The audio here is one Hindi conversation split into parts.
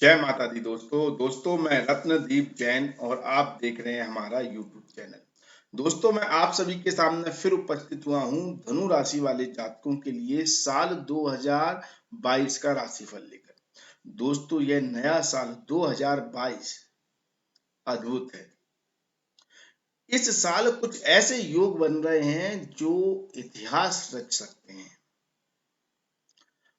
जय माता दी दोस्तों मैं रत्नदीप जैन और आप देख रहे हैं हमारा यूट्यूब चैनल। दोस्तों मैं आप सभी के सामने फिर उपस्थित हुआ हूं धनु राशि वाले जातकों के लिए साल 2022 का राशिफल लेकर। दोस्तों यह नया साल 2022 अद्भुत है। इस साल कुछ ऐसे योग बन रहे हैं जो इतिहास रच सकते हैं।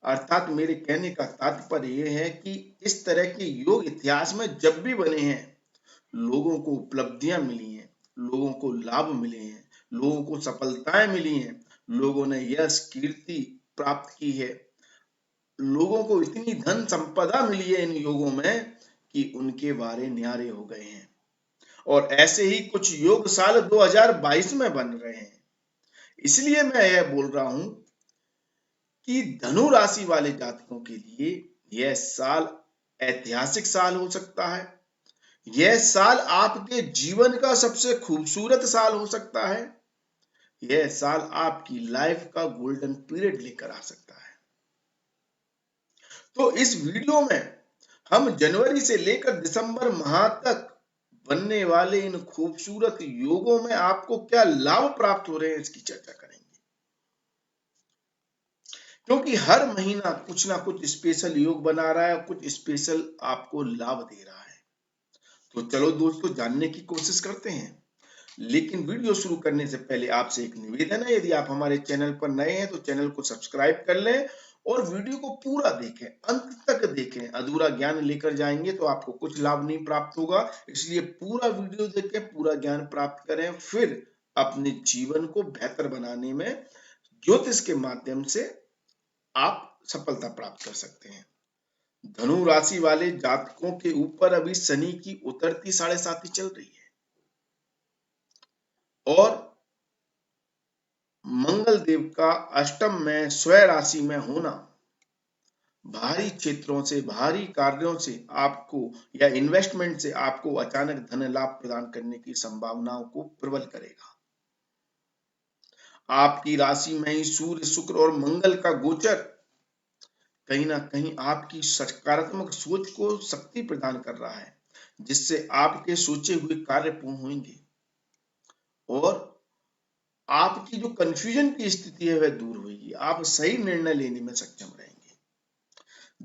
अर्थात मेरे कहने का तात्पर्य यह है कि इस तरह के योग इतिहास में जब भी बने हैं, लोगों को उपलब्धियां मिली हैं, लोगों को लाभ मिले हैं, लोगों को सफलताएं मिली हैं, लोगों ने यश कीर्ति प्राप्त की है, लोगों को इतनी धन संपदा मिली है इन योगों में कि उनके वारे न्यारे हो गए हैं। और ऐसे ही कुछ योग साल 2022 में बन रहे हैं। इसलिए मैं यह बोल रहा हूं कि धनु राशि वाले जातकों के लिए यह साल ऐतिहासिक साल हो सकता है। यह साल आपके जीवन का सबसे खूबसूरत साल हो सकता है। यह साल आपकी लाइफ का गोल्डन पीरियड लेकर आ सकता है। तो इस वीडियो में हम जनवरी से लेकर दिसंबर माह तक बनने वाले इन खूबसूरत योगों में आपको क्या लाभ प्राप्त हो रहे हैं इसकी चर्चा करेंगे। क्योंकि हर महीना कुछ ना कुछ स्पेशल योग बना रहा है, कुछ स्पेशल आपको लाभ दे रहा है। तो चलो दोस्तों जानने की कोशिश करते हैं। लेकिन वीडियो शुरू करने से पहले आपसे एक निवेदन है, यदि आप हमारे चैनल पर नए हैं तो चैनल को सब्सक्राइब कर लें और वीडियो को पूरा देखें, अंत तक देखें। अधूरा ज्ञान लेकर जाएंगे तो आपको कुछ लाभ नहीं प्राप्त होगा। इसलिए पूरा वीडियो देखें, पूरा ज्ञान प्राप्त करें, फिर अपने जीवन को बेहतर बनाने में ज्योतिष के माध्यम से आप सफलता प्राप्त कर सकते हैं। धनु राशि वाले जातकों के ऊपर अभी शनि की उतरती 7.5 चल रही है और मंगल देव का अष्टम में स्वयं राशि में होना भारी क्षेत्रों से, भारी कार्यों से आपको या इन्वेस्टमेंट से आपको अचानक धन लाभ प्रदान करने की संभावनाओं को प्रबल करेगा। आपकी राशि में ही सूर्य, शुक्र और मंगल का गोचर कहीं ना कहीं आपकी सकारात्मक सोच को शक्ति प्रदान कर रहा है, जिससे आपके सोचे हुए कार्य पूर्ण होंगे और आपकी जो कंफ्यूजन की स्थिति है वह दूर होगी। आप सही निर्णय लेने में सक्षम रहेंगे।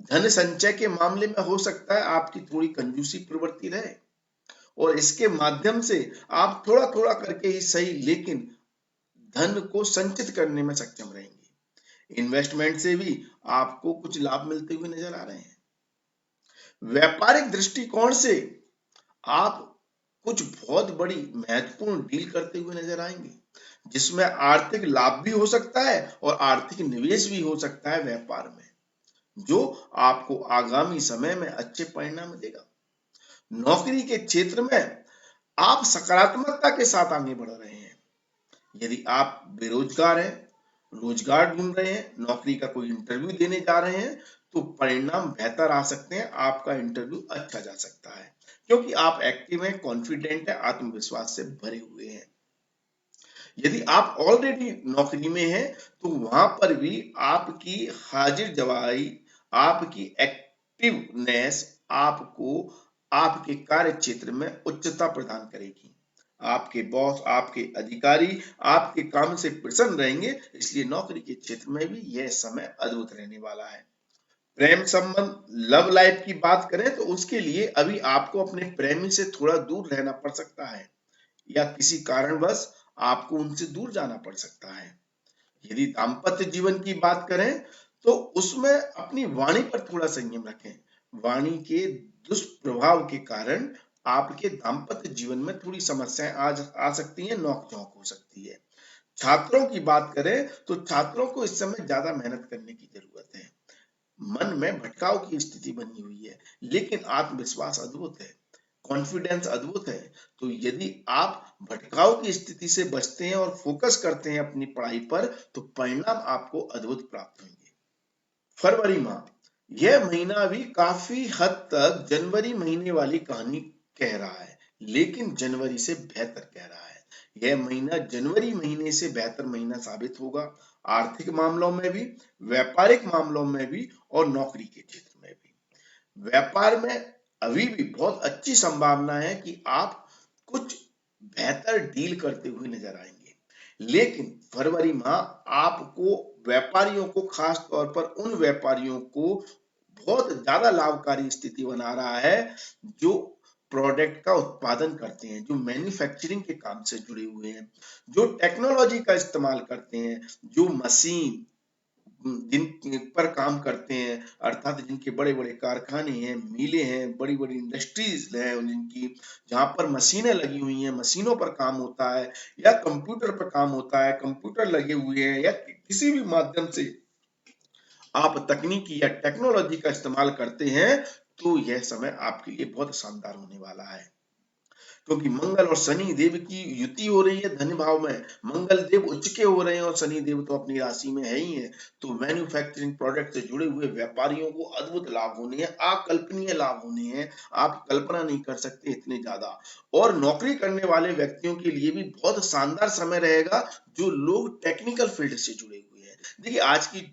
धन संचय के मामले में हो सकता है आपकी थोड़ी कंजूसी प्रवृत्ति रहे और इसके माध्यम से आप थोड़ा थोड़ा करके ही सही, लेकिन धन को संचित करने में सक्षम रहेंगे। इन्वेस्टमेंट से भी आपको कुछ लाभ मिलते हुए नजर आ रहे हैं। व्यापारिक दृष्टिकोण से आप कुछ बहुत बड़ी महत्वपूर्ण डील करते हुए नजर आएंगे, जिसमें आर्थिक लाभ भी हो सकता है और आर्थिक निवेश भी हो सकता है व्यापार में, जो आपको आगामी समय में अच्छे परिणाम देगा। नौकरी के क्षेत्र में आप सकारात्मकता के साथ आगे बढ़ रहे हैं। यदि आप बेरोजगार हैं, रोजगार ढूंढ रहे हैं, नौकरी का कोई इंटरव्यू देने जा रहे हैं, तो परिणाम बेहतर आ सकते हैं। आपका इंटरव्यू अच्छा जा सकता है क्योंकि आप एक्टिव हैं, कॉन्फिडेंट है, आत्मविश्वास से भरे हुए हैं। यदि आप ऑलरेडी नौकरी में हैं तो वहां पर भी आपकी हाजिर जवाई, आपकी एक्टिवनेस आपको आपके कार्य क्षेत्र में उच्चता प्रदान करेगी। आपके बॉस, आपके अधिकारी आपके काम से प्रसन्न रहेंगे। इसलिए नौकरी के क्षेत्र में भी यह समय अद्भुत रहने वाला है। प्रेम संबंध, लव लाइफ की बात करें तो उसके लिए अभी आपको अपने प्रेमी से थोड़ा दूर रहना पड़ सकता है या किसी कारणवश आपको उनसे दूर जाना पड़ सकता है। यदि दाम्पत्य जीवन की बात करें तो उसमें अपनी वाणी पर थोड़ा संयम रखें। वाणी के दुष्प्रभाव के कारण आपके दाम्पत्य जीवन में थोड़ी समस्याएं आज आ सकती हैं, नोक-झोंक हो सकती है। छात्रों की बात करें तो छात्रों को इस समय ज्यादा मेहनत करने की जरूरत है। मन में भटकाव की स्थिति बनी हुई है, लेकिन आत्मविश्वास अद्भुत है, कॉन्फिडेंस अद्भुत है। तो यदि आप भटकाव की स्थिति से बचते हैं और फोकस करते हैं अपनी पढ़ाई पर, तो परिणाम आपको अद्भुत प्राप्त होंगे। फरवरी माह, यह महीना भी काफी हद तक जनवरी महीने वाली कहानी कह रहा है, लेकिन जनवरी से बेहतर कह रहा है। यह महीना जनवरी महीने से बेहतर महीना साबित होगा, आर्थिक मामलों में भी, व्यापारिक मामलों में भी और नौकरी के क्षेत्र में भी। व्यापार में अभी भी बहुत अच्छी संभावना है कि आप कुछ बेहतर डील करते हुए नजर आएंगे, लेकिन फरवरी माह आपको व्यापारियों को, खास तौर पर उन व्यापारियों को बहुत ज्यादा लाभकारी स्थिति बना रहा है जो प्रोडक्ट का उत्पादन करते हैं, जो मैन्युफैक्चरिंग के काम से जुड़े हुए हैं, जो टेक्नोलॉजी का इस्तेमाल करते हैं, जो मशीन जिन पर काम करते हैं, अर्थात जिनके बड़े बड़े कारखाने हैं, मिले हैं, बड़ी बड़ी इंडस्ट्रीज हैं जिनकी, जहां पर मशीनें लगी हुई हैं, मशीनों पर काम होता है या कंप्यूटर पर काम होता है, कंप्यूटर लगे हुए हैं या किसी भी माध्यम से आप तकनीकी या टेक्नोलॉजी का इस्तेमाल करते हैं, तो यह समय आपके लिए बहुत शानदार होने वाला है, क्योंकि मंगल और शनि देव की युति हो रही है धन भाव में। मंगल देव उच्च के हो रहे हैं और शनि देव तो अपनी राशि में है ही है। तो मैन्युफैक्चरिंग प्रोडक्ट से जुड़े हुए व्यापारियों को अद्भुत लाभ होने हैं, अकल्पनीय लाभ होने हैं, आप कल्पना नहीं कर सकते इतने ज्यादा। और नौकरी करने वाले व्यक्तियों के लिए भी बहुत शानदार समय रहेगा, जो लोग टेक्निकल फील्ड से जुड़े हुए हैं। देखिए आज की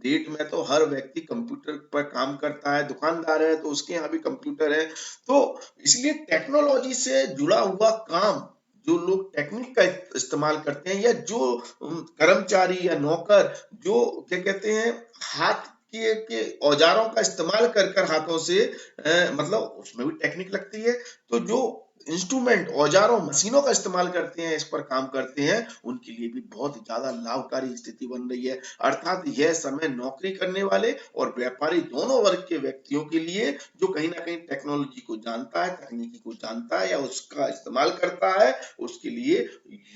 डेट में तो हर व्यक्ति कंप्यूटर पर काम करता है, दुकानदार है तो उसके यहाँ भी कंप्यूटर है, तो इसलिए टेक्नोलॉजी से जुड़ा हुआ काम, जो लोग टेक्निक का इस्तेमाल करते हैं, या जो कर्मचारी या नौकर जो क्या कहते हैं हाथ के औजारों का इस्तेमाल कर कर हाथों से मतलब उसमें भी टेक्निक लगती है, तो जो इंस्ट्रूमेंट, औजारों, मशीनों का इस्तेमाल करते हैं, इस पर काम करते हैं, उनके लिए भी बहुत ज्यादा लाभकारी स्थिति बन रही है। अर्थात यह समय नौकरी करने वाले और व्यापारी दोनों वर्ग के व्यक्तियों के लिए, जो कहीं ना कहीं टेक्नोलॉजी को जानता है, तकनीकी को जानता है या उसका इस्तेमाल करता है, उसके लिए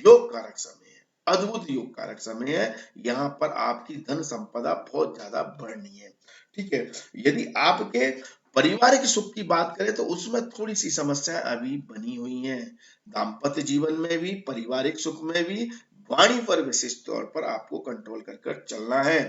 योग कारक समय है, अद्भुत योग कारक समय है। यहाँ पर आपकी धन संपदा बहुत ज्यादा बढ़नी है। ठीक है, यदि आपके पारिवारिक सुख की बात करें तो उसमें थोड़ी सी समस्याएं अभी बनी हुई हैं। दाम्पत्य जीवन में भी, पारिवारिक सुख में भी, वाणी पर विशेष तौर पर आपको कंट्रोल कर कर चलना है।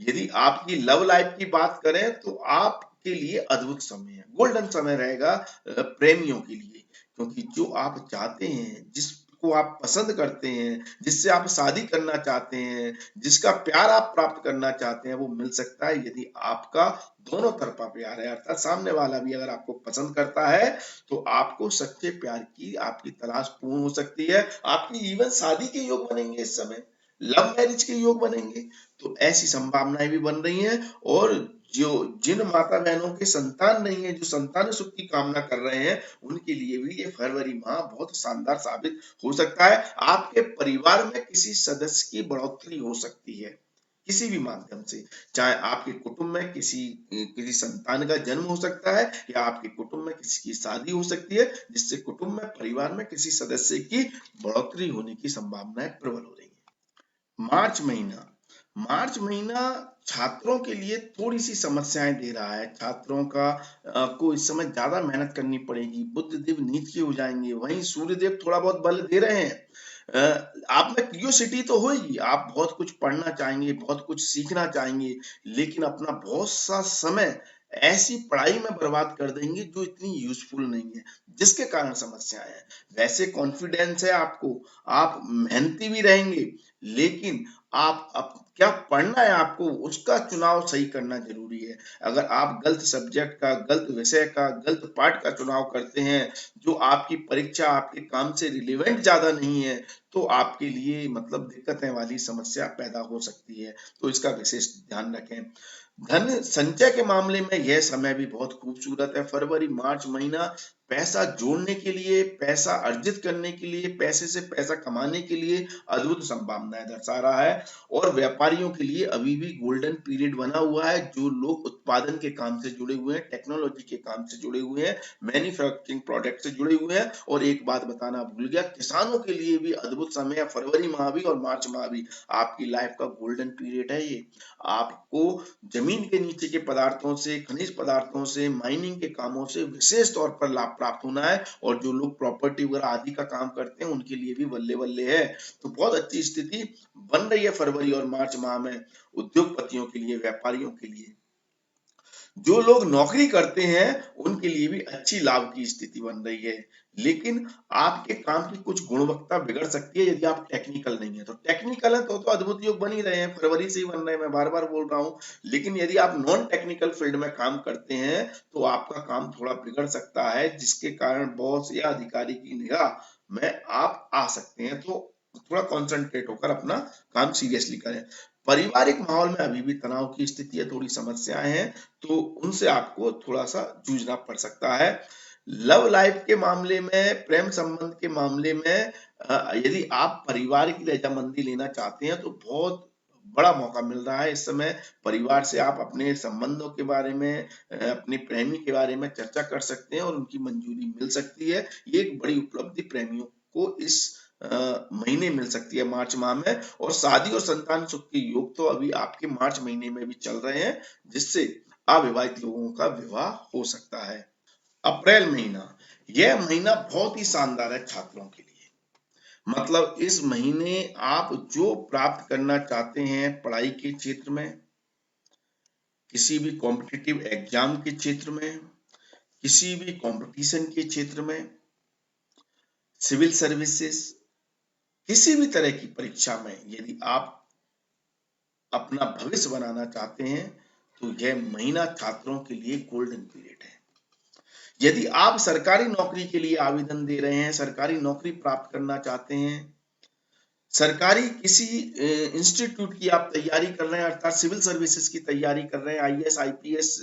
यदि आपकी लव लाइफ की बात करें तो आपके लिए अद्भुत समय है, गोल्डन समय रहेगा प्रेमियों के लिए, क्योंकि जो आप चाहते हैं, जिसको आप पसंद करते हैं, जिससे आप शादी करना चाहते हैं, जिसका प्यार आप प्राप्त करना चाहते हैं, वो मिल सकता है यदि आपका दोनों तरफा प्यार है। अर्थात सामने वाला भी अगर आपको पसंद करता है तो आपको सच्चे प्यार की आपकी तलाश पूर्ण हो सकती है। आपकी इवन शादी के योग बनेंगे, इस समय लव मैरिज के योग बनेंगे, तो ऐसी संभावनाएं भी बन रही हैं। और जो जिन माता बहनों के संतान नहीं है, जो संतान सुख की कामना कर रहे हैं, उनके लिए भी ये फरवरी माह बहुत शानदार साबित हो सकता है। आपके परिवार में किसी सदस्य की बढ़ोतरी हो सकती है किसी भी माध्यम से, चाहे आपके कुटुंब में किसी किसी संतान का जन्म हो सकता है, या आपके कुटुंब में किसी की शादी हो सकती है, जिससे कुटुंब में, परिवार में किसी सदस्य की बढ़ोतरी होने की संभावनाएं प्रबल हो रही है। मार्च महीना छात्रों के लिए थोड़ी सी समस्याएं दे रहा है। छात्रों का को इस समय ज्यादा मेहनत करनी पड़ेगी, बुध देव नीच के हो जाएंगे, वहीं सूर्य देव थोड़ा बहुत बल दे रहे हैं। आप में क्यूरियोसिटी तो होगी, आप बहुत कुछ पढ़ना चाहेंगे, बहुत कुछ सीखना चाहेंगे, लेकिन अपना बहुत सा समय ऐसी पढ़ाई में बर्बाद कर देंगे जो इतनी यूजफुल नहीं है, जिसके कारण समस्याएं हैं। वैसे कॉन्फिडेंस है आपको, आप मेहनती भी रहेंगे, लेकिन आप क्या पढ़ना है आपको, उसका चुनाव सही करना जरूरी है। अगर आप गलत सब्जेक्ट का, गलत विषय का, गलत पाठ का चुनाव करते हैं, जो आपकी परीक्षा, आपके काम से रिलेवेंट ज्यादा नहीं है, तो आपके लिए मतलब दिक्कतें वाली समस्या पैदा हो सकती है, तो इसका विशेष ध्यान रखें। धन संचय के मामले में यह समय भी बहुत खूबसूरत है। फरवरी मार्च महीना पैसा जोड़ने के लिए, पैसा अर्जित करने के लिए, पैसे से पैसा कमाने के लिए अद्भुत संभावनाएं दर्शा रहा है। और व्यापारियों के लिए अभी भी गोल्डन पीरियड बना हुआ है। जो लोग उत्पादन के काम से जुड़े हुए हैं, टेक्नोलॉजी के काम से जुड़े हुए हैं, मैन्युफैक्चरिंग प्रोडक्ट से जुड़े हुए हैं। और एक बात बताना भूल गया, किसानों के लिए भी अद्भुत समय है। फरवरी माह भी और मार्च माह भी आपकी लाइफ का गोल्डन पीरियड है ये। आपको जमीन के नीचे के पदार्थों से, खनिज पदार्थों से, माइनिंग के कामों से विशेष तौर पर लाभ प्राप्त होना है। और जो लोग प्रॉपर्टी वगैरह आदि का काम करते हैं, उनके लिए भी बल्ले बल्ले है। तो बहुत अच्छी स्थिति बन रही है फरवरी और मार्च माह में उद्योगपतियों के लिए, व्यापारियों के लिए। जो लोग नौकरी करते हैं उनके लिए भी अच्छी लाभ की स्थिति बन रही है, लेकिन आपके काम की कुछ गुणवत्ता बिगड़ सकती है यदि आप टेक्निकल नहीं है। तो टेक्निकल है तो अद्भुत योग बन ही रहे हैं, फरवरी से ही बन रहे हैं, मैं बार बार बोल रहा हूँ। लेकिन यदि आप नॉन टेक्निकल फील्ड में काम करते हैं तो आपका काम थोड़ा बिगड़ सकता है, जिसके कारण बॉस या अधिकारी की निगाह में आप आ सकते हैं। तो थोड़ा कॉन्सेंट्रेट होकर अपना काम सीरियसली करें। पारिवारिक माहौल में अभी भी तनाव की स्थिति है, थोड़ी समस्याएं हैं, तो उनसे आपको थोड़ा सा जूझना पड़ सकता है। लव लाइफ के मामले में, प्रेम संबंध के मामले में यदि आप परिवार की रजामंदी लेना चाहते हैं तो बहुत बड़ा मौका मिल रहा है इस समय। परिवार से आप अपने संबंधों के बारे में, अपने प्रेमी के बारे में चर्चा कर सकते हैं और उनकी मंजूरी मिल सकती है। ये एक बड़ी उपलब्धि प्रेमियों को इस महीने मिल सकती है, मार्च माह में। और शादी और संतान सुख के योग तो अभी आपके मार्च महीने में भी चल रहे हैं, जिससे अविवाहित लोगों का विवाह हो सकता है। अप्रैल महीना, यह महीना बहुत ही शानदार है छात्रों के लिए। मतलब इस महीने आप जो प्राप्त करना चाहते हैं पढ़ाई के क्षेत्र में, किसी भी कॉम्पिटिटिव एग्जाम के क्षेत्र में, किसी भी कंपटीशन के क्षेत्र में, सिविल सर्विसेज, किसी भी तरह की परीक्षा में यदि आप अपना भविष्य बनाना चाहते हैं तो यह महीना छात्रों के लिए गोल्डन पीरियड है। यदि आप सरकारी नौकरी के लिए आवेदन दे रहे हैं, सरकारी नौकरी प्राप्त करना चाहते हैं, सरकारी किसी इंस्टीट्यूट की आप तैयारी कर रहे हैं, अर्थात सिविल सर्विसेज की तैयारी कर रहे हैं, आईएएस आईपीएस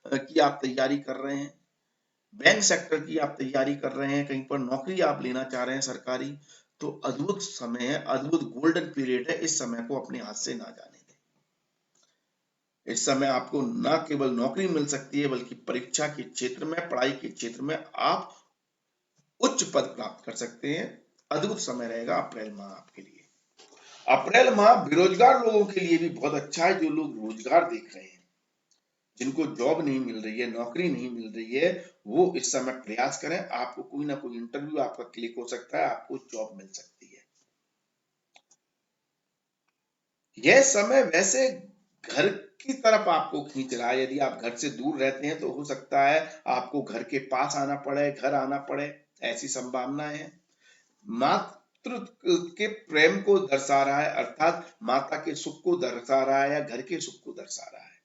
की आप तैयारी कर रहे हैं, बैंक सेक्टर की आप तैयारी कर रहे हैं, कहीं पर नौकरी आप लेना चाह रहे हैं सरकारी, तो अद्भुत समय है, अद्भुत गोल्डन पीरियड है। इस समय को अपने हाथ से ना जाने दें। इस समय आपको न केवल नौकरी मिल सकती है बल्कि परीक्षा के क्षेत्र में, पढ़ाई के क्षेत्र में आप उच्च पद प्राप्त कर सकते हैं। अद्भुत समय रहेगा अप्रैल माह आपके लिए। अप्रैल माह बेरोजगार लोगों के लिए भी बहुत अच्छा है। जो लोग रोजगार देख रहे हैं, जिनको जॉब नहीं मिल रही है, नौकरी नहीं मिल रही है, वो इस समय प्रयास करें। आपको कोई ना कोई इंटरव्यू आपका क्लिक हो सकता है, आपको जॉब मिल सकती है। यह समय वैसे घर की तरफ आपको खींच रहा है। यदि आप घर से दूर रहते हैं तो हो सकता है आपको घर के पास आना पड़े, घर आना पड़े, ऐसी संभावनाएं हैं। मातृत्व के प्रेम को दर्शा रहा है, अर्थात माता के सुख को दर्शा रहा है या घर के सुख को दर्शा रहा है।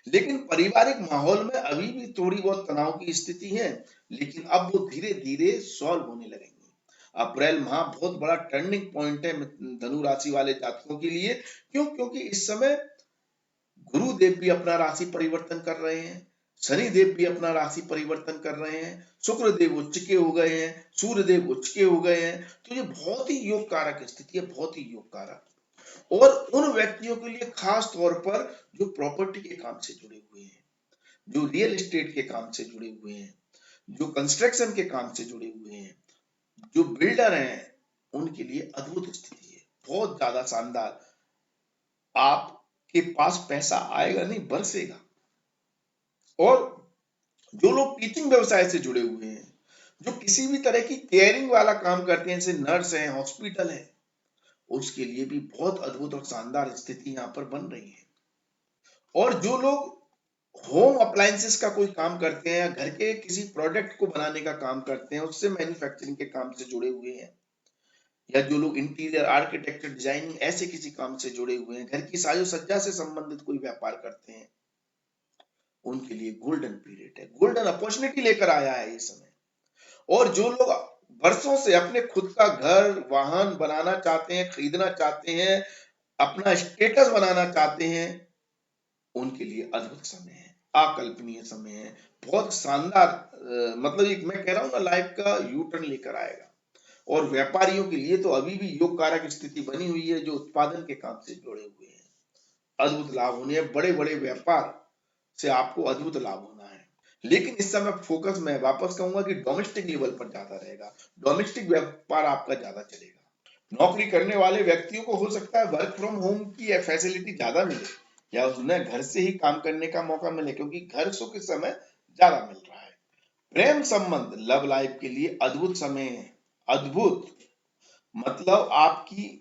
लेकिन पारिवारिक माहौल में अभी भी थोड़ी बहुत तनाव की स्थिति है, लेकिन अब वो धीरे धीरे सॉल्व होने लगेंगे। अप्रैल माह बहुत बड़ा टर्निंग पॉइंट है धनु राशि वाले जातकों के लिए। क्यों? क्योंकि इस समय गुरुदेव भी अपना राशि परिवर्तन कर रहे हैं, शनि देव भी अपना राशि परिवर्तन कर रहे हैं, शुक्र देव उच्च के हो गए हैं, सूर्य देव उच्च के हो गए हैं। तो ये बहुत ही योग कारक स्थिति है, बहुत ही योग कारक। और उन व्यक्तियों के लिए खास तौर पर जो प्रॉपर्टी के काम से जुड़े हुए हैं, जो रियल एस्टेट के काम से जुड़े हुए हैं, जो कंस्ट्रक्शन के काम से जुड़े हुए हैं, जो बिल्डर हैं, उनके लिए अद्भुत स्थिति है, बहुत ज्यादा शानदार। आपके पास पैसा आएगा नहीं, बरसेगा। और जो लोग टीचिंग व्यवसाय से जुड़े हुए हैं, जो किसी भी तरह की केयरिंग वाला काम करते हैं, जैसे नर्स है, हॉस्पिटल है, उसके लिए भी बहुत अद्भुत और शानदार स्थिति यहाँ पर बन रही है। और जो लोग होम अप्लायंसेस का कोई काम करते हैं, घर के किसी प्रोडक्ट को बनाने का काम करते हैं, उससे मैन्युफैक्चरिंग के काम से जुड़े हुए हैं, या जो लोग इंटीरियर आर्किटेक्चर डिजाइनिंग ऐसे किसी काम से जुड़े हुए हैं, घर की साजो सज्जा से संबंधित कोई व्यापार करते हैं, उनके लिए गोल्डन पीरियड है, गोल्डन अपॉर्चुनिटी लेकर आया है ये समय। और जो लोग वर्षों से अपने खुद का घर वाहन बनाना चाहते हैं, खरीदना चाहते हैं, अपना स्टेटस बनाना चाहते हैं, उनके लिए अद्भुत समय है, अकल्पनीय समय है, बहुत शानदार। मतलब एक मैं कह रहा हूँ ना, लाइफ का यू टर्न लेकर आएगा। और व्यापारियों के लिए तो अभी भी योग कारक स्थिति बनी हुई है, जो उत्पादन के काम से जुड़े हुए हैं, अद्भुत लाभ होने हैं। बड़े बड़े व्यापार से आपको अद्भुत लाभ होना है। लेकिन इस समय फोकस मैं वापस कहूंगा कि डोमेस्टिक लेवल पर ज्यादा रहेगा, डोमेस्टिक व्यापार आपका ज्यादा चलेगा। नौकरी करने वाले व्यक्तियों को हो सकता है वर्क फ्रॉम होम की फैसिलिटी ज्यादा मिले, या उन्हें घर से ही काम करने का मौका मिले, क्योंकि घर सुख इस समय ज्यादा मिल रहा है। प्रेम संबंध, लव लाइफ के लिए अद्भुत समय है, अद्भुत। मतलब आपकी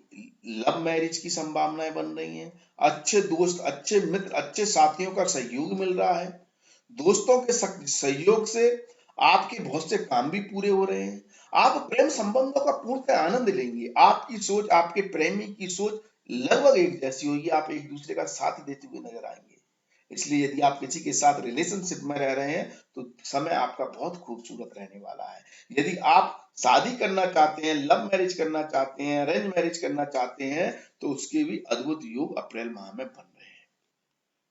लव मैरिज की संभावनाएं बन रही हैं, अच्छे दोस्त, अच्छे मित्र, अच्छे साथियों का सहयोग मिल रहा है, दोस्तों के सहयोग से आपके बहुत से काम भी पूरे हो रहे हैं। आप प्रेम संबंधों का पूर्णतः आनंद लेंगे। आपकी सोच, आपके प्रेमी की सोच लगभग एक जैसी होगी। आप एक दूसरे का साथ देते हुए नजर आएंगे। इसलिए यदि आप किसी के साथ रिलेशनशिप में रह रहे हैं तो समय आपका बहुत खूबसूरत रहने वाला है। यदि आप शादी करना चाहते हैं, लव मैरिज करना चाहते हैं, अरेंज मैरिज करना चाहते हैं, तो उसके भी अद्भुत योग अप्रैल माह में बन रहे हैं।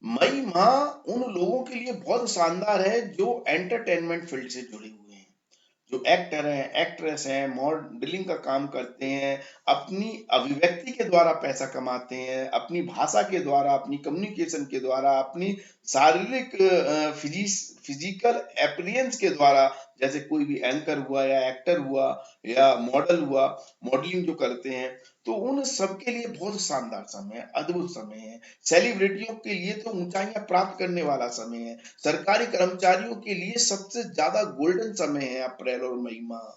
मई माह उन लोगों के लिए बहुत शानदार है जो एंटरटेनमेंट फील्ड से जुड़े हुए हैं, जो एक्टर हैं, एक्ट्रेस हैं, मॉडलिंग का काम करते हैं, अपनी अभिव्यक्ति के द्वारा पैसा कमाते हैं, अपनी भाषा के द्वारा, अपनी कम्युनिकेशन के द्वारा, अपनी शारीरिक फिजिकल अपीयरेंस के द्वारा, जैसे कोई भी एंकर हुआ या एक्टर हुआ या मॉडल हुआ, मॉडलिंग जो करते हैं, तो उन सबके लिए बहुत शानदार समय है, अद्भुत समय है। सेलिब्रिटियों के लिए तो ऊंचाइयां प्राप्त करने वाला समय है। सरकारी कर्मचारियों के लिए सबसे ज्यादा गोल्डन समय है अप्रैल और मई माह।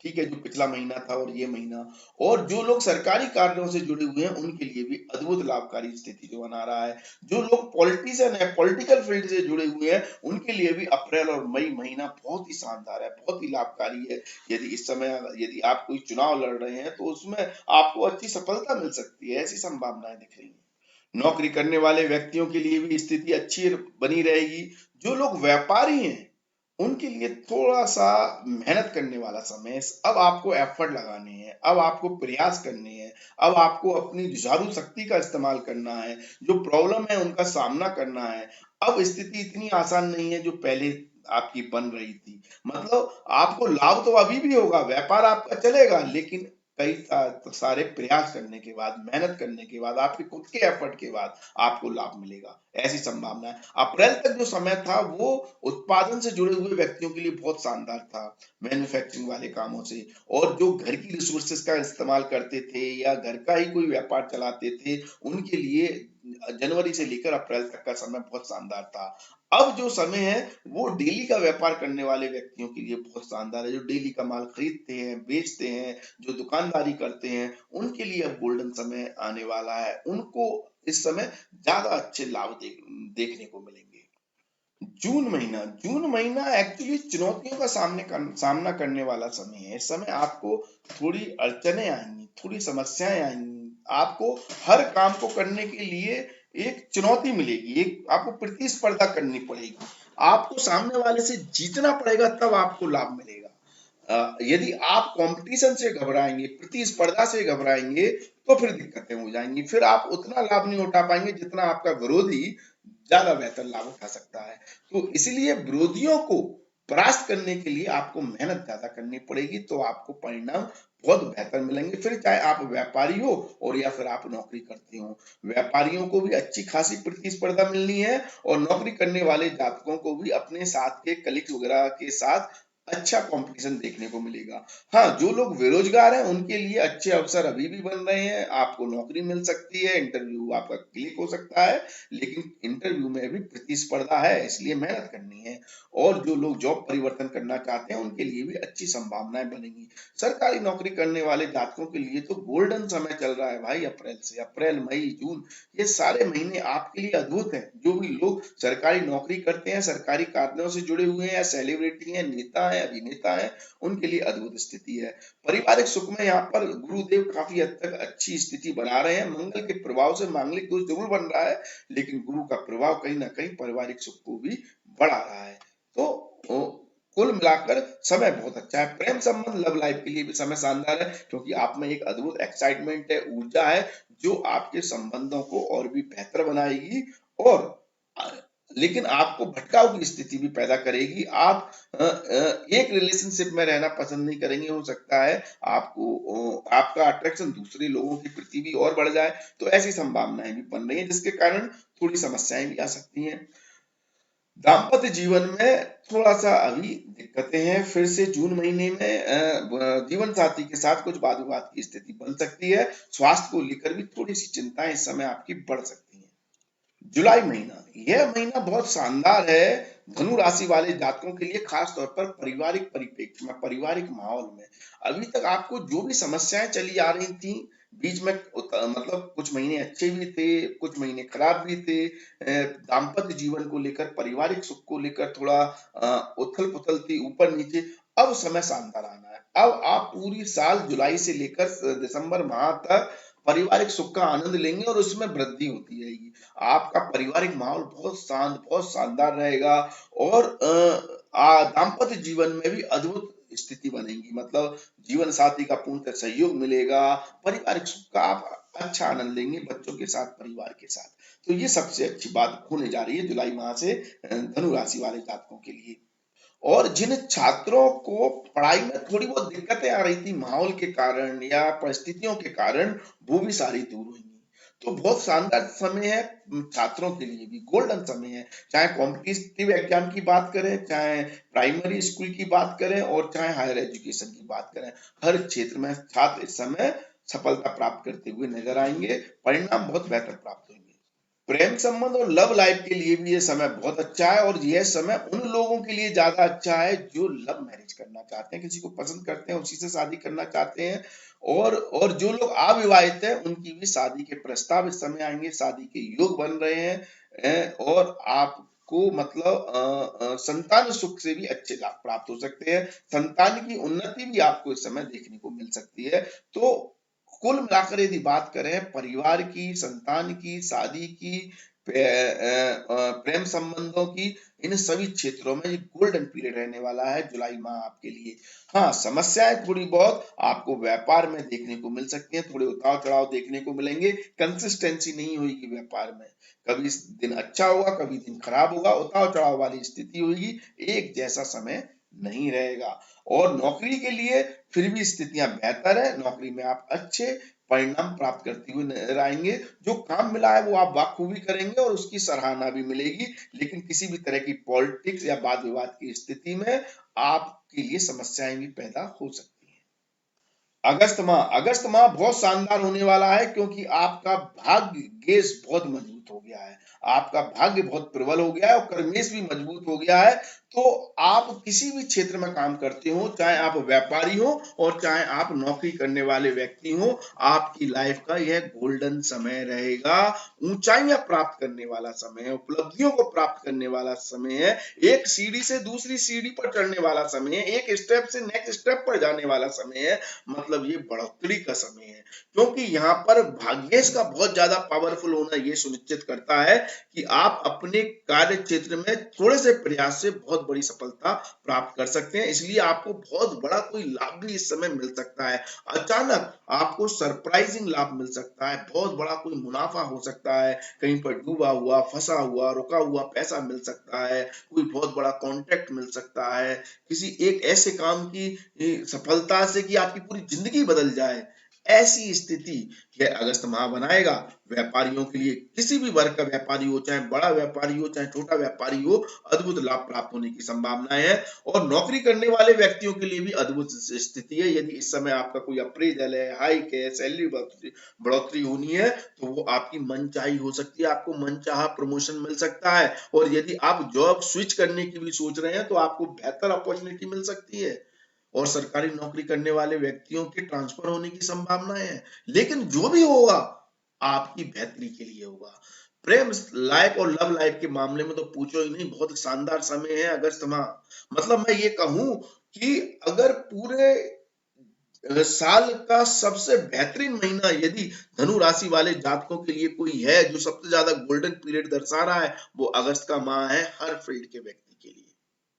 ठीक है, जो पिछला महीना था और ये महीना। और जो लोग सरकारी कार्यों से जुड़े हुए हैं उनके लिए भी अद्भुत लाभकारी स्थिति जो बना रहा है। जो लोग पॉलिटिशियन है, पॉलिटिकल फील्ड से जुड़े हुए हैं, उनके लिए भी अप्रैल और मई महीना बहुत ही शानदार है, बहुत ही लाभकारी है। यदि इस समय यदि आप कोई चुनाव लड़ रहे हैं तो उसमें आपको अच्छी सफलता मिल सकती है, ऐसी संभावनाएं दिख रही हैं। नौकरी करने वाले व्यक्तियों के लिए भी स्थिति अच्छी बनी रहेगी। जो लोग व्यापारी हैं उनके लिए थोड़ा सा मेहनत करने वाला समय है। अब आपको एफर्ट लगाने हैं, अब आपको प्रयास करने हैं, अब आपको अपनी जुझारू शक्ति का इस्तेमाल करना है, जो प्रॉब्लम है उनका सामना करना है। अब स्थिति इतनी आसान नहीं है जो पहले आपकी बन रही थी। मतलब आपको लाभ तो अभी भी होगा, व्यापार आपका चलेगा, लेकिन कई सारे प्रयास करने के बाद, मेहनत करने के बाद, आपके खुद के एफर्ट के बाद आपको लाभ मिलेगा, ऐसी संभावना है। अप्रैल तक जो समय था वो उत्पादन से जुड़े हुए व्यक्तियों के लिए बहुत शानदार था, मैन्युफैक्चरिंग वाले कामों से। और जो घर की रिसोर्सेज का इस्तेमाल करते थे या घर का ही कोई व्यापार चलाते थे, उनके लिए जनवरी से लेकर अप्रैल तक का समय बहुत शानदार था। अब जो समय है वो डेली का व्यापार करने वाले व्यक्तियों के लिए बहुत शानदार है, जो डेली का माल खरीदते हैं, बेचते हैं, जो दुकानदारी करते हैं, उनके लिए अब गोल्डन समय आने वाला है। उनको इस समय ज्यादा अच्छे लाभ देखने को मिलेंगे। जून महीना एक्चुअली चुनौतियों का सामना करने वाला समय है। इस समय आपको थोड़ी अड़चने आएंगी, थोड़ी समस्याएं आएंगी। आपको हर काम को करने के लिए एक चुनौती मिलेगी, एक आपको प्रतिस्पर्धा करनी पड़ेगी, आपको सामने वाले से जीतना पड़ेगा, तब आपको लाभ मिलेगा। यदि आप कंपटीशन से घबराएंगे, प्रतिस्पर्धा से घबराएंगे, तो फिर दिक्कतें हो जाएंगी। फिर आप उतना लाभ नहीं उठा पाएंगे जितना आपका विरोधी ज्यादा बेहतर लाभ उठा सकता है। तो इसलिए विरोधियों को परास्त करने के लिए आपको मेहनत ज्यादा करनी पड़ेगी, तो आपको परिणाम बहुत बेहतर मिलेंगे। फिर चाहे आप व्यापारी हो और या फिर आप नौकरी करते हो, व्यापारियों को भी अच्छी खासी प्रतिस्पर्धा मिलनी है और नौकरी करने वाले जातकों को भी अपने साथ के कलीग्स वगैरह के साथ अच्छा कंपटीशन देखने को मिलेगा। हाँ, जो लोग बेरोजगार हैं उनके लिए अच्छे अवसर अभी भी बन रहे हैं, आपको नौकरी मिल सकती है, इंटरव्यू आपका क्लिक हो सकता है, लेकिन इंटरव्यू में भी प्रतिस्पर्धा है, इसलिए मेहनत करनी है। और जो लोग जॉब परिवर्तन करना चाहते हैं उनके लिए भी अच्छी संभावनाएं बनेंगी। सरकारी नौकरी करने वाले जातकों के लिए तो गोल्डन समय चल रहा है भाई। अप्रैल से, अप्रैल, मई, जून, ये सारे महीने आपके लिए अद्भुत हैं। जो भी लोग सरकारी नौकरी करते हैं, सरकारी कार्यों से जुड़े हुए हैं, सेलिब्रिटी हैं, नेता हैं, अभिनेता हैं, उनके लिए अद्भुत स्थिति है। पारिवारिक सुख में यहाँ पर गुरुदेव काफी हद तक अच्छी स्थिति बना रहे हैं। मंगल के प्रभाव से मांगलिक दोष जरूर बन रहा है, लेकिन गुरु का प्रभाव कहीं ना कहीं पारिवारिक सुख को भी बढ़ा रहा है। तो कुल मिलाकर समय बहुत अच्छा है। प्रेम संबंध, लव लाइफ के लिए भी समय शानदार है, क्योंकि आप में एक अद्भुत एक्साइटमेंट है, ऊर्जा है, जो आपके संबंधों को और भी बेहतर बनाएगी। और लेकिन आपको भटकाव की स्थिति भी पैदा करेगी। आप एक रिलेशनशिप में रहना पसंद नहीं करेंगे। हो सकता है आपको आपका अट्रैक्शन दूसरे लोगों के प्रति भी और बढ़ जाए। तो ऐसी संभावनाएं भी बन रही है, जिसके कारण थोड़ी समस्याएं भी आ सकती हैं। दाम्पत्य जीवन में थोड़ा सा अभी दिक्कतें हैं। फिर से जून महीने में जीवन साथी के साथ कुछ वाद विवाद की स्थिति बन सकती है। स्वास्थ्य को लेकर भी थोड़ी सी चिंताएं इस समय आपकी बढ़ सकती हैं। जुलाई महीना, यह महीना बहुत शानदार है धनु राशि वाले जातकों के लिए, खास तौर पर पारिवारिक परिप्रेक्ष्य में, पारिवारिक माहौल में। अभी तक आपको जो भी समस्याएं चली आ रही थी, बीच में मतलब कुछ महीने अच्छे भी थे, कुछ महीने खराब भी थे। दाम्पत्य जीवन को लेकर, पारिवारिक सुख को लेकर थोड़ा उथल-पुथल थी, ऊपर-नीचे। अब समय शानदार आना है। अब आप पूरी साल जुलाई से लेकर दिसंबर माह तक पारिवारिक सुख का आनंद लेंगे और उसमें वृद्धि होती रहेगी। आपका पारिवारिक माहौल बहुत शांत, बहुत शानदार रहेगा और दाम्पत्य जीवन में भी अद्भुत स्थिति बनेगी। मतलब जीवन साथी का पूर्णतः सहयोग मिलेगा, पारिवारिक सुख का आप अच्छा आनंद लेंगे बच्चों के साथ, परिवार के साथ। तो ये सबसे अच्छी बात होने जा रही है जुलाई माह से धनु राशि वाले जातकों के लिए। और जिन छात्रों को पढ़ाई में थोड़ी बहुत दिक्कतें आ रही थी माहौल के कारण या परिस्थितियों के कारण, वो भी सारी दूर हुई। तो बहुत शानदार समय है छात्रों के लिए भी, गोल्डन समय है। चाहे कॉम्पिटिटिव एग्जाम की बात करें, चाहे प्राइमरी स्कूल की बात करें और चाहे हायर एजुकेशन की बात करें, हर क्षेत्र में छात्र इस समय सफलता प्राप्त करते हुए नजर आएंगे, परिणाम बहुत बेहतर प्राप्त होंगे। प्रेम संबंध और लव लाइफ के लिए भी ये समय बहुत अच्छा है और यह समय उन लोगों के लिए ज्यादा अच्छा है जो लव मैरिज करना चाहते हैं, किसी को पसंद करते हैं, उसी से शादी करना चाहते हैं। और जो लोग अविवाहित हैं उनकी भी शादी के प्रस्ताव इस समय आएंगे, शादी के योग बन रहे हैं। और आपको मतलब संतान सुख से भी अच्छे लाभ प्राप्त हो सकते हैं, संतान की उन्नति भी आपको इस समय देखने को मिल सकती है। तो कुल मिलाकर यदि बात करें परिवार की, संतान की, शादी की, प्रेम संबंधों की, इन सभी क्षेत्रों में ये गोल्डन पीरियड रहने वाला है जुलाई माह आपके लिए। हाँ, समस्याएं थोड़ी बहुत आपको व्यापार में देखने को मिल सकती हैं, थोड़े उतार चढ़ाव देखने को मिलेंगे, कंसिस्टेंसी नहीं होगी व्यापार में, कभी दिन अच्छा होगा, कभी दिन खराब होगा, उतार चढ़ाव वाली स्थिति होगी, एक जैसा समय नहीं रहेगा। और नौकरी के लिए फिर भी स्थितियां बेहतर है, नौकरी में आप अच्छे परिणाम प्राप्त करते हुए नजर आएंगे। जो काम मिला है वो आप बाखूबी करेंगे और उसकी सराहना भी मिलेगी, लेकिन किसी भी तरह की पॉलिटिक्स या वाद विवाद की स्थिति में आपके लिए समस्याएं भी पैदा हो सकती हैं। अगस्त माह बहुत शानदार होने वाला है क्योंकि आपका भाग्य गेस बहुत मजबूत हो गया है, आपका भाग्य बहुत प्रबल हो गया है और कर्मेश भी मजबूत हो गया है। तो आप किसी भी क्षेत्र में काम करते हो, चाहे आप व्यापारी हो और चाहे आप नौकरी करने वाले व्यक्ति हो, आपकी लाइफ का यह गोल्डन समय रहेगा। ऊंचाइयां प्राप्त करने वाला समय है, उपलब्धियों को प्राप्त करने वाला समय है, एक सीढ़ी से दूसरी सीढ़ी पर चढ़ने वाला समय है, एक स्टेप से नेक्स्ट स्टेप पर जाने वाला समय है। मतलब ये बढ़ोतरी का समय है, क्योंकि यहाँ पर भाग्येश का बहुत ज्यादा पावरफुल होना ये सुनिश्चित करता है कि आप अपने कार्य क्षेत्र में थोड़े से प्रयास से बहुत बड़ी सफलता प्राप्त कर सकते हैं। इसलिए आपको बहुत बड़ा कोई लाभ भी इस समय मिल सकता है, अचानक आपको सरप्राइजिंग लाभ मिल सकता है, बहुत बड़ा कोई मुनाफा हो सकता है, कहीं पर डूबा हुआ, फंसा हुआ, रुका हुआ पैसा मिल सकता है, कोई बहुत बड़ा कॉन्ट्रैक्ट मिल सकता है, किसी एक ऐसे काम की सफलता से कि आपकी पूरी जिंदगी बदल जाए, ऐसी स्थिति यह अगस्त माह बनाएगा। व्यापारियों के लिए, किसी भी वर्ग का व्यापारी हो, चाहे बड़ा व्यापारी हो, चाहे छोटा व्यापारी हो, अद्भुत लाभ प्राप्त होने की संभावनाएं है। और नौकरी करने वाले व्यक्तियों के लिए भी अद्भुत स्थिति है। यदि इस समय आपका कोई अप्रेजल है, हाइक है, सैलरी बढ़ोतरी होनी है, तो वो आपकी मनचाही हो सकती है, आपको मनचाहा प्रमोशन मिल सकता है। और यदि आप जॉब स्विच करने की भी सोच रहे हैं तो आपको बेहतर अपॉर्चुनिटी मिल सकती है और सरकारी नौकरी करने वाले व्यक्तियों के ट्रांसफर होने की संभावनाएं हैं। लेकिन जो भी होगा आपकी बेहतरी के लिए होगा। प्रेम लाइफ और लव लाइफ के मामले में तो पूछो ही नहीं, बहुत शानदार समय है अगस्त माह। मतलब मैं ये कहूं कि अगर पूरे साल का सबसे बेहतरीन महीना यदि धनु राशि वाले जातकों के लिए कोई है जो सबसे ज्यादा गोल्डन पीरियड दर्शा रहा है, वो अगस्त का माह है हर फील्ड के व्यक्ति के लिए।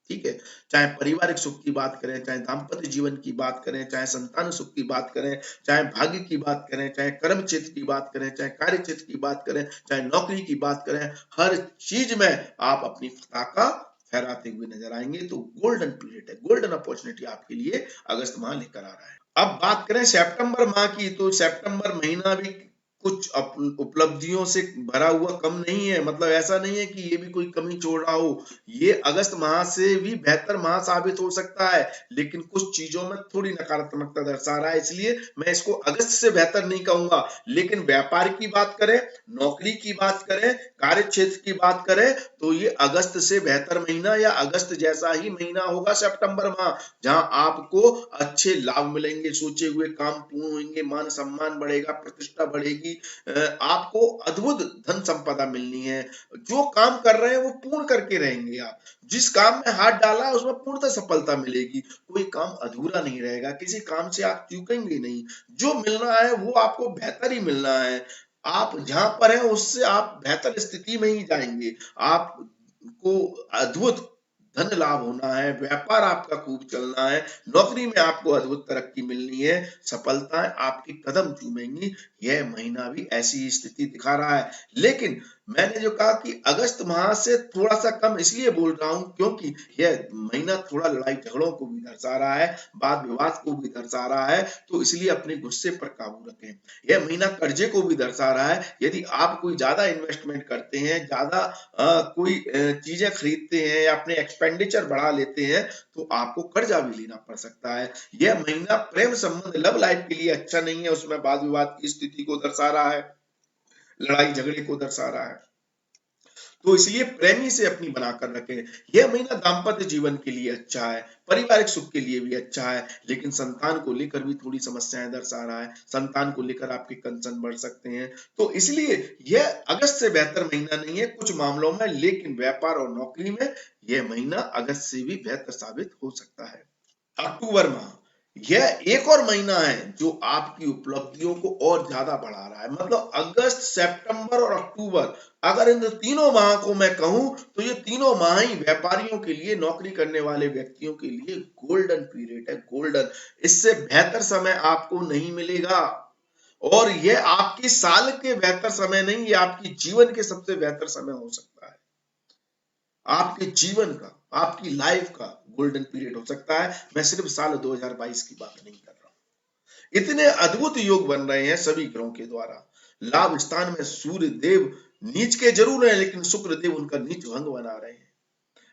ठीक है, चाहे पारिवारिक सुख की बात करें, चाहे दाम्पत्य जीवन की बात करें, चाहे संतान सुख की बात करें, चाहे भाग्य की बात करें, चाहे कर्म क्षेत्र की बात करें, चाहे कार्य क्षेत्र की बात करें, चाहे नौकरी की बात करें, हर चीज में आप अपनी पताका फहराते हुए नजर आएंगे। तो गोल्डन पीरियड है, गोल्डन अपॉर्चुनिटी आपके लिए अगस्त माह लेकर आ रहा है। अब बात करें सितंबर माह की, तो सितंबर महीना भी कुछ उपलब्धियों से भरा हुआ कम नहीं है। मतलब ऐसा नहीं है कि ये भी कोई कमी छोड़ रहा हो। ये अगस्त माह से भी बेहतर माह साबित हो सकता है, लेकिन कुछ चीजों में थोड़ी नकारात्मकता दर्शा रहा है, इसलिए मैं इसको अगस्त से बेहतर नहीं कहूंगा। लेकिन व्यापार की बात करें, नौकरी की बात करें, कार्य क्षेत्र की बात करें, तो ये अगस्त से बेहतर महीना या अगस्त जैसा ही महीना होगा सितंबर माह, जहां आपको अच्छे लाभ मिलेंगे, सोचे हुए काम पूर्ण होंगे, मान सम्मान बढ़ेगा, प्रतिष्ठा बढ़ेगी, आपको अद्भुत धन संपदा मिलनी है। जो काम कर रहे हैं वो पूर्ण करके रहेंगे आप। जिस काम में हाथ डाला है उसमें पूर्णतः सफलता मिलेगी। कोई काम अधूरा नहीं रहेगा, किसी काम से आप चूकेंगे नहीं। जो मिलना है वो आपको बेहतर ही मिलना है। आप जहां पर हैं उससे आप बेहतर स्थिति में ही जाएंगे। आपको अद्भुत धन लाभ होना है, व्यापार आपका खूब चलना है, नौकरी में आपको अद्भुत तरक्की मिलनी है, सफलताएं आपके कदम चूमेंगी। यह महीना भी ऐसी स्थिति दिखा रहा है। लेकिन मैंने जो कहा कि अगस्त माह से थोड़ा सा कम इसलिए बोल रहा हूं क्योंकि यह महीना थोड़ा लड़ाई झगड़ों को भी दर्शा रहा है, वाद विवाद को भी दर्शा रहा है, तो इसलिए अपने गुस्से पर काबू रखें। यह महीना कर्जे को भी दर्शा रहा है। यदि आप कोई ज्यादा इन्वेस्टमेंट करते हैं, ज्यादा कोई चीजें खरीदते हैं या अपने एक्सपेंडिचर बढ़ा लेते हैं, तो आपको कर्जा भी लेना पड़ सकता है। यह महीना प्रेम संबंध लव लाइफ के लिए अच्छा नहीं है, उसमें वाद विवाद की स्थिति को दर्शा रहा है, लड़ाई झगड़े को दर्शा रहा है। तो इसलिए प्रेमी से अपनी बनाकर रखें। यह महीना दाम्पत्य जीवन के लिए अच्छा है, पारिवारिक सुख के लिए भी अच्छा है, लेकिन संतान को लेकर भी थोड़ी समस्याएं दर्शा रहा है। संतान को लेकर आपके कंसर्न बढ़ सकते हैं। तो इसलिए यह अगस्त से बेहतर महीना नहीं है कुछ मामलों में, लेकिन व्यापार और नौकरी में यह महीना अगस्त से भी बेहतर साबित हो सकता है। अक्टूबर माह यह एक और महीना है जो आपकी उपलब्धियों को और ज्यादा बढ़ा रहा है। मतलब अगस्त, सितंबर और अक्टूबर, अगर इन तीनों माह को मैं कहूं तो ये तीनों माह ही व्यापारियों के लिए, नौकरी करने वाले व्यक्तियों के लिए गोल्डन पीरियड है, गोल्डन। इससे बेहतर समय आपको नहीं मिलेगा। और यह आपकी साल के बेहतर समय नहीं, ये आपकी जीवन के सबसे बेहतर समय हो सकता है। आपके जीवन का, आपकी लाइफ का गोल्डन पीरियड हो सकता है। मैं सिर्फ साल 2022 की बात नहीं कर रहा हूं। इतने अद्भुत योग बन रहे हैं सभी ग्रहों के द्वारा। लाभ स्थान में सूर्य देव नीच के जरूर हैं, लेकिन शुक्र देव उनका नीच भंग बना रहे हैं।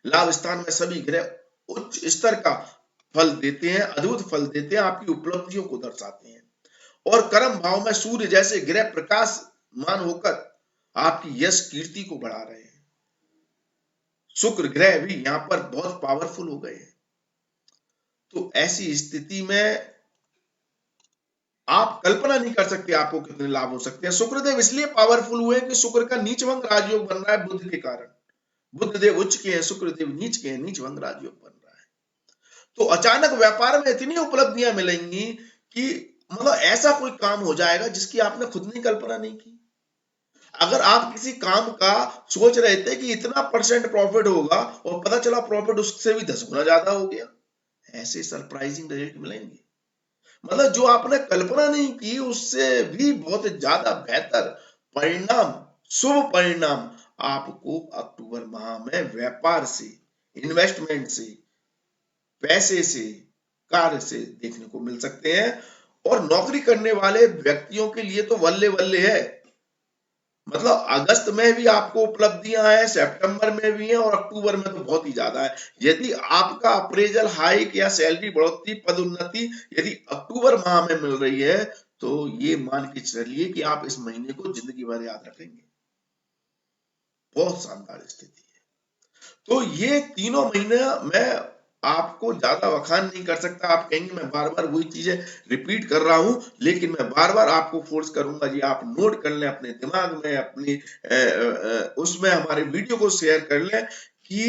लाभ स्थान में सभी ग्रह उच्च स्तर का फल देते हैं, अद्भुत फल देते हैं, आपकी उपलब्धियों को दर्शाते हैं। और कर्म भाव में सूर्य जैसे ग्रह प्रकाशमान होकर आपकी यश कीर्ति को बढ़ा रहे हैं। शुक्र ग्रह भी यहां पर बहुत पावरफुल हो गए हैं। तो ऐसी स्थिति में आप कल्पना नहीं कर सकते आपको कितने लाभ हो सकते हैं। शुक्रदेव इसलिए पावरफुल हुए कि शुक्र का नीचभंग राजयोग बन रहा है बुध के कारण। बुध देव उच्च के हैं, शुक्रदेव नीच के हैं, नीचभंग राजयोग बन रहा है। तो अचानक व्यापार में इतनी उपलब्धियां मिलेंगी कि मतलब ऐसा कोई काम हो जाएगा जिसकी आपने खुद नहीं कल्पना नहीं की। अगर आप किसी काम का सोच रहे थे कि इतना परसेंट प्रॉफिट होगा और पता चला प्रॉफिट उससे भी 10 गुना ज्यादा हो गया, ऐसे सरप्राइजिंग रिजल्ट मिलेंगे। मतलब जो आपने कल्पना नहीं की उससे भी बहुत ज्यादा बेहतर परिणाम, शुभ परिणाम आपको अक्टूबर माह में व्यापार से, इन्वेस्टमेंट से, पैसे से, कार्य से देखने को मिल सकते हैं। और नौकरी करने वाले व्यक्तियों के लिए तो बल्ले बल्ले है। मतलब अगस्त में भी आपको उपलब्धियां हैं, सितंबर में भी हैं और अक्टूबर में तो बहुत ही ज्यादा है। यदि आपका अप्रेजल हाइक या सैलरी बढ़ोतरी, पदोन्नति यदि अक्टूबर माह में मिल रही है, तो ये मान के चलिए कि आप इस महीने को जिंदगी भर याद रखेंगे। बहुत शानदार स्थिति है। तो ये तीनों महीने मैं आपको ज्यादा बखान नहीं कर सकता। आप कहेंगे मैं बार बार वही चीजें रिपीट कर रहा हूं, लेकिन मैं बार बार आपको फोर्स करूंगा जी, आप नोट कर लें अपने दिमाग में, अपनी उसमें हमारे वीडियो को शेयर कर लें कि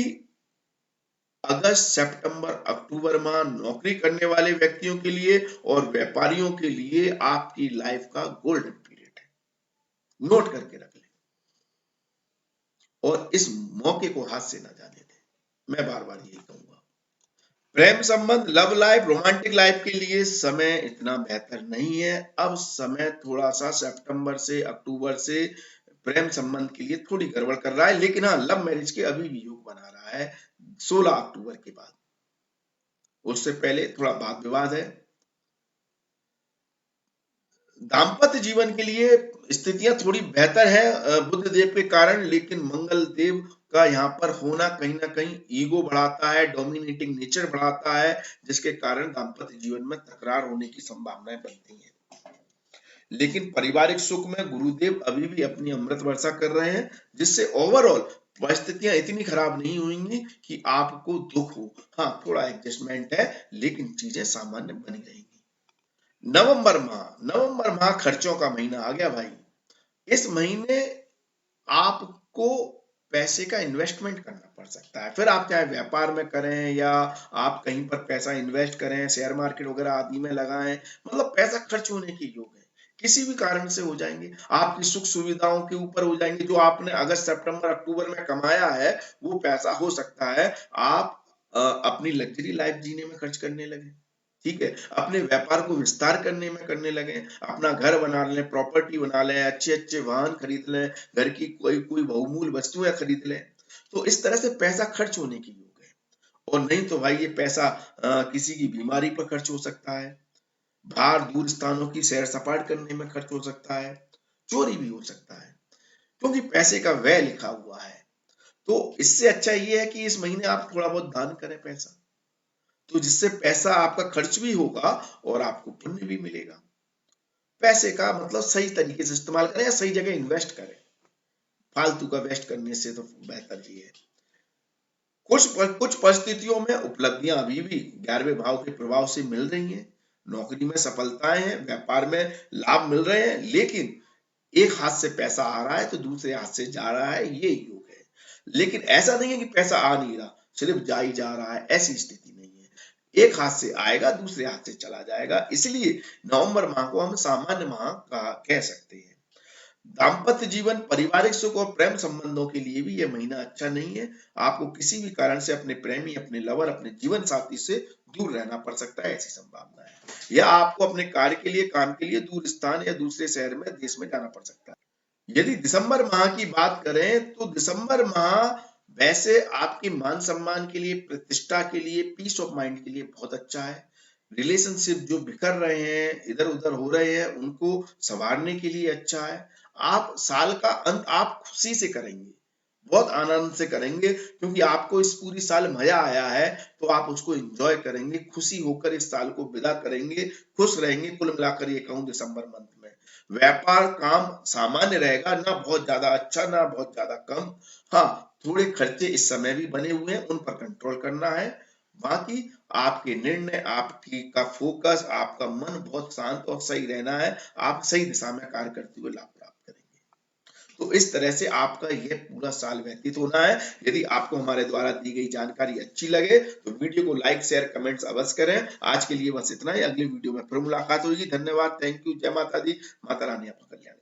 अगस्त, सितंबर, अक्टूबर माह नौकरी करने वाले व्यक्तियों के लिए और व्यापारियों के लिए आपकी लाइफ का गोल्डन पीरियड है। नोट करके रख लें और इस मौके को हाथ से ना जाने दें। मैं बार बार यही कहूंगा। प्रेम संबंध, लव लाइफ, रोमांटिक लाइफ के लिए समय इतना बेहतर नहीं है। अब समय थोड़ा सा सितंबर से अक्टूबर से प्रेम संबंध के लिए थोड़ी गड़बड़ कर रहा है, लेकिन हाँ, लव मैरिज के अभी भी योग बना रहा है 16 अक्टूबर के बाद। उससे पहले थोड़ा वाद विवाद है। दाम्पत्य जीवन के लिए स्थितियां थोड़ी बेहतर है बुध देव के कारण, लेकिन मंगल देव का यहाँ पर होना कहीं ना कहीं ईगो बढ़ाता है, डोमिनेटिंग नेचर बढ़ाता है, जिसके कारण दाम्पत्य जीवन में तकरार होने की संभावनाएं बनती हैं। लेकिन पारिवारिक सुख में गुरुदेव अभी भी अपनी अमृत वर्षा कर रहे हैं, जिससे ओवरऑल परिस्थितियां इतनी खराब नहीं होंगी कि आपको दुख हो। हाँ, थोड़ा एडजस्टमेंट है, लेकिन चीजें सामान्य बनी रहेंगी। नवंबर माह खर्चों का महीना आ गया भाई। इस महीने आपको पैसे का इन्वेस्टमेंट करना पड़ सकता है, फिर आप चाहे व्यापार में करें या आप कहीं पर पैसा इन्वेस्ट करें, शेयर मार्केट वगैरह आदि में लगाएं, मतलब पैसा खर्च होने के योग है, किसी भी कारण से हो जाएंगे, आपकी सुख सुविधाओं के ऊपर हो जाएंगे। जो आपने अगस्त सितंबर अक्टूबर में कमाया है वो पैसा हो सकता है आप अपनी लग्जरी लाइफ जीने में खर्च करने लगे, ठीक है, अपने व्यापार को विस्तार करने में करने लगे, अपना घर बना लें, प्रॉपर्टी बना लें, अच्छे अच्छे वाहन खरीद लें, घर की कोई कोई बहुमूल्य वस्तुएं खरीद लें, तो इस तरह से पैसा खर्च होने की योग है। और नहीं तो भाई ये पैसा किसी की बीमारी पर खर्च हो सकता है, बाहर दूर स्थानों की सैर सपाट करने में खर्च हो सकता है, चोरी भी हो सकता है, क्योंकि पैसे का व्यय लिखा हुआ है। तो इससे अच्छा ये है कि इस महीने आप थोड़ा बहुत दान करें पैसा, तो जिससे पैसा आपका खर्च भी होगा और आपको पुण्य भी मिलेगा। पैसे का मतलब सही तरीके से इस्तेमाल करें या सही जगह इन्वेस्ट करें, फालतू का वेस्ट करने से तो बेहतर ये है। कुछ परिस्थितियों में उपलब्धियां अभी भी 11वें भाव के प्रभाव से मिल रही हैं, नौकरी में सफलताएं हैं, व्यापार में लाभ मिल रहे हैं, लेकिन एक हाथ से पैसा आ रहा है तो दूसरे हाथ से जा रहा है, ये योग है। लेकिन ऐसा नहीं है कि पैसा आ नहीं रहा, सिर्फ जा ही जा रहा है, ऐसी स्थिति नहीं है। एक हाथ से आएगा, दूसरे हाथ से चला जाएगा, इसलिए नवंबर माह को हम सामान्य माह कह सकते हैं। दाम्पत्य जीवन, पारिवारिक सुख और प्रेम संबंधों के लिए भी यह महीना अच्छा नहीं है। आपको किसी भी कारण से अपने प्रेमी, अपने लवर, अपने जीवन साथी से दूर रहना पड़ सकता है, ऐसी संभावना है, या आपको अपने कार्य के लिए, काम के लिए दूर स्थान या दूसरे शहर में, देश में जाना पड़ सकता है। यदि दिसंबर माह की बात करें तो दिसंबर माह वैसे आपके मान सम्मान के लिए, प्रतिष्ठा के लिए, पीस ऑफ माइंड के लिए बहुत अच्छा है। रिलेशनशिप जो बिखर रहे हैं, इधर उधर हो रहे हैं, उनको संवारने के लिए अच्छा है। आप साल का अंत आप खुशी से करेंगे, बहुत आनंद से करेंगे, क्योंकि आपको इस पूरी साल मजा आया है, तो आप उसको एंजॉय करेंगे, खुशी होकर इस साल को विदा करेंगे, खुश रहेंगे। कुल मिलाकर ये कहूं दिसंबर मंथ में व्यापार काम सामान्य रहेगा, ना बहुत ज्यादा अच्छा ना बहुत ज्यादा कम। हाँ, थोड़े खर्चे इस समय भी बने हुए हैं, उन पर कंट्रोल करना है। बाकी आपके निर्णय, आपकी का फोकस, आपका मन बहुत शांत और सही रहना है, आप सही दिशा में कार्य करते हुए लाभ प्राप्त करेंगे। तो इस तरह से आपका यह पूरा साल व्यतीत होना है। यदि आपको हमारे द्वारा दी गई जानकारी अच्छी लगे तो वीडियो को लाइक शेयर कमेंट्स अवश्य करें। आज के लिए बस इतना ही, अगली वीडियो में फिर मुलाकात होगी। धन्यवाद, थैंक यू, जय माता दी, माता रानी आपका कल्याण।